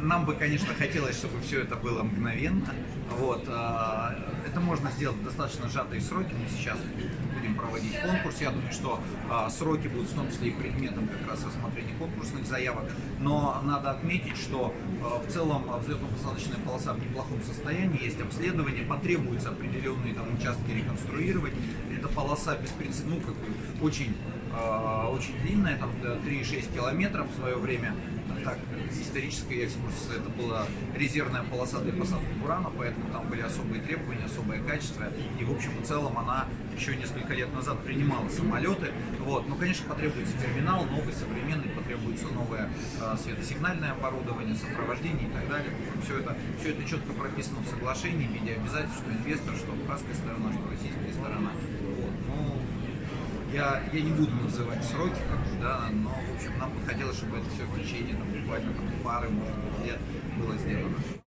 нам бы, конечно, хотелось, чтобы все это было мгновенно. Вот, это можно сделать в достаточно сжатые сроки. Мы сейчас будем проводить конкурс. Я думаю, что сроки будут в том числе и предметом как раз рассмотрения конкурсных заявок. Но надо отметить, что в целом взлетно-посадочная полоса в неплохом состоянии, есть обследование, потребуется определенные там участки реконструировать. Эта полоса беспрецедентная, очень длинная, там 3,6 километров в свое время. Так, исторический экскурс, это была резервная полоса для посадки урана, поэтому там были особые требования, особое качество. И в общем и целом она еще несколько лет назад принимала самолеты. Вот. Но, конечно, потребуется терминал, новый, современный, потребуется новое светосигнальное оборудование, сопровождение и так далее. Все это четко прописано в соглашении в виде обязательств, что инвестор, что абхазская сторона, что российская сторона. Вот. Ну, я не буду называть сроки, да, но в общем нам бы хотелось, чтобы это все в течение там, буквально пары, может быть, лет